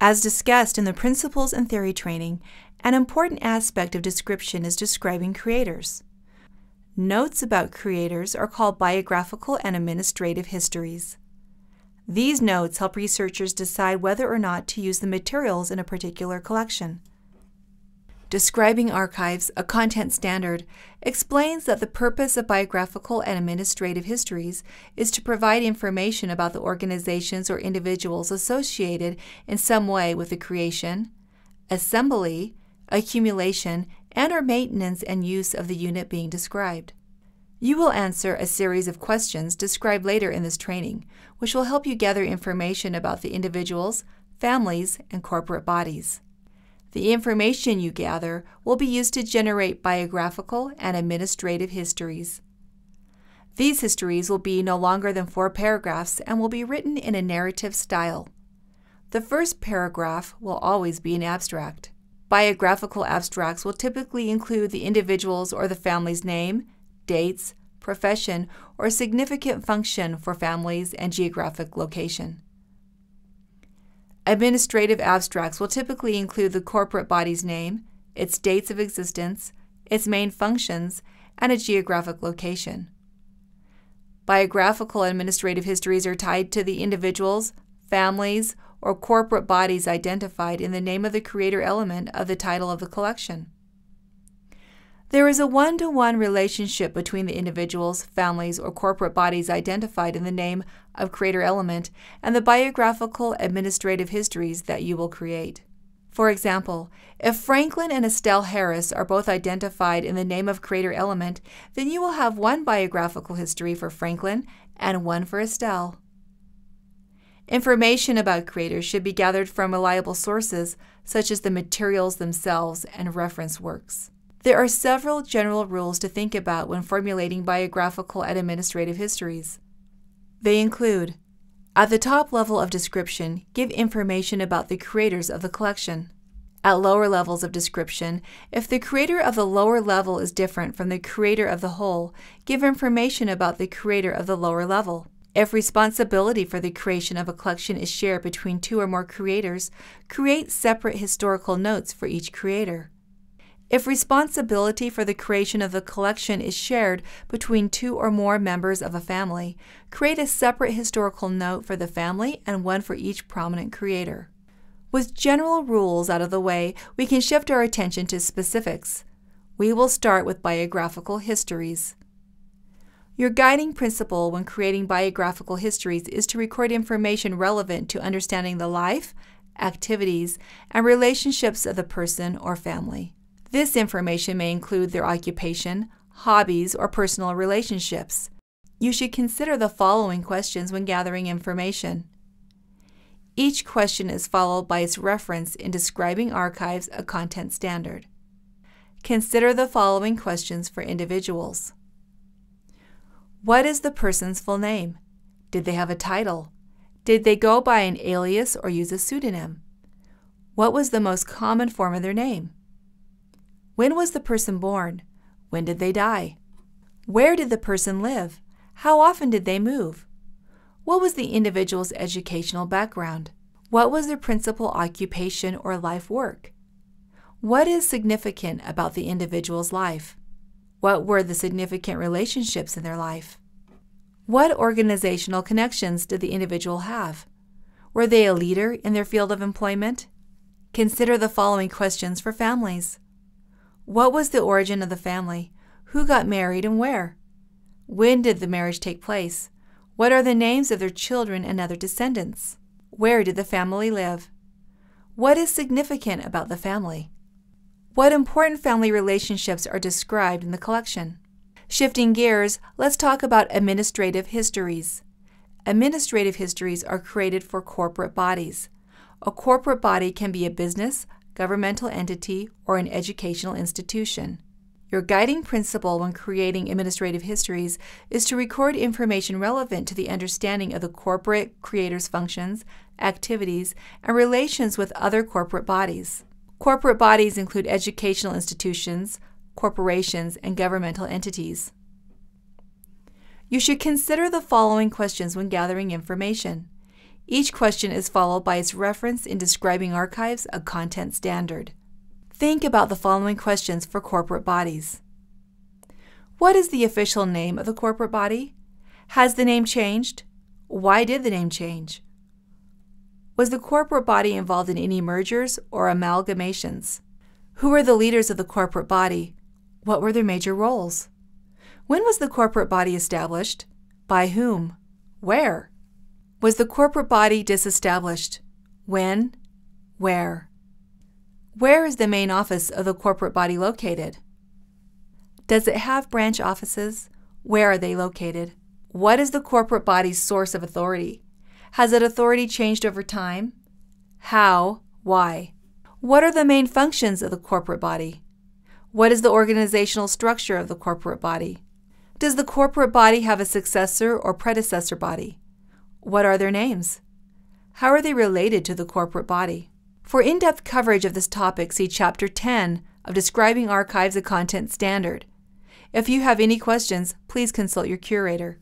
As discussed in the Principles and Theory training, an important aspect of description is describing creators. Notes about creators are called biographical and administrative histories. These notes help researchers decide whether or not to use the materials in a particular collection. Describing Archives, a content standard, explains that the purpose of biographical and administrative histories is to provide information about the organizations or individuals associated in some way with the creation, assembly, accumulation, and/or maintenance and use of the unit being described. You will answer a series of questions described later in this training, which will help you gather information about the individuals, families, and corporate bodies. The information you gather will be used to generate biographical and administrative histories. These histories will be no longer than 4 paragraphs and will be written in a narrative style. The first paragraph will always be an abstract. Biographical abstracts will typically include the individual's or the family's name, dates, profession, or significant function for families and geographic location. Administrative abstracts will typically include the corporate body's name, its dates of existence, its main functions, and a geographic location. Biographical administrative histories are tied to the individuals, families, or corporate bodies identified in the name of the creator element of the title of the collection. There is a one-to-one relationship between the individuals, families, or corporate bodies identified in the name of creator element and the biographical administrative histories that you will create. For example, if Franklin and Estelle Harris are both identified in the name of creator element, then you will have one biographical history for Franklin and one for Estelle. Information about creators should be gathered from reliable sources such as the materials themselves and reference works. There are several general rules to think about when formulating biographical and administrative histories. They include: at the top level of description, give information about the creators of the collection. At lower levels of description, if the creator of the lower level is different from the creator of the whole, give information about the creator of the lower level. If responsibility for the creation of a collection is shared between 2 or more creators, create separate historical notes for each creator. If responsibility for the creation of the collection is shared between 2 or more members of a family, create a separate historical note for the family and one for each prominent creator. With general rules out of the way, we can shift our attention to specifics. We will start with biographical histories. Your guiding principle when creating biographical histories is to record information relevant to understanding the life, activities, and relationships of the person or family. This information may include their occupation, hobbies, or personal relationships. You should consider the following questions when gathering information. Each question is followed by its reference in Describing Archives, a content standard. Consider the following questions for individuals. What is the person's full name? Did they have a title? Did they go by an alias or use a pseudonym? What was the most common form of their name? When was the person born? When did they die? Where did the person live? How often did they move? What was the individual's educational background? What was their principal occupation or life work? What is significant about the individual's life? What were the significant relationships in their life? What organizational connections did the individual have? Were they a leader in their field of employment? Consider the following questions for families. What was the origin of the family? Who got married and where? When did the marriage take place? What are the names of their children and other descendants? Where did the family live? What is significant about the family? What important family relationships are described in the collection? Shifting gears, let's talk about administrative histories. Administrative histories are created for corporate bodies. A corporate body can be a business, governmental entity, or an educational institution. Your guiding principle when creating administrative histories is to record information relevant to the understanding of the corporate creator's functions, activities, and relations with other corporate bodies. Corporate bodies include educational institutions, corporations, and governmental entities. You should consider the following questions when gathering information. Each question is followed by its reference in Describing Archives, a content standard. Think about the following questions for corporate bodies. What is the official name of the corporate body? Has the name changed? Why did the name change? Was the corporate body involved in any mergers or amalgamations? Who are the leaders of the corporate body? What were their major roles? When was the corporate body established? By whom? Where? Was the corporate body disestablished? When? Where? Where is the main office of the corporate body located? Does it have branch offices? Where are they located? What is the corporate body's source of authority? Has that authority changed over time? How? Why? What are the main functions of the corporate body? What is the organizational structure of the corporate body? Does the corporate body have a successor or predecessor body? What are their names? How are they related to the corporate body? For in-depth coverage of this topic, see Chapter 10 of Describing Archives, a Content Standard. If you have any questions, please consult your curator.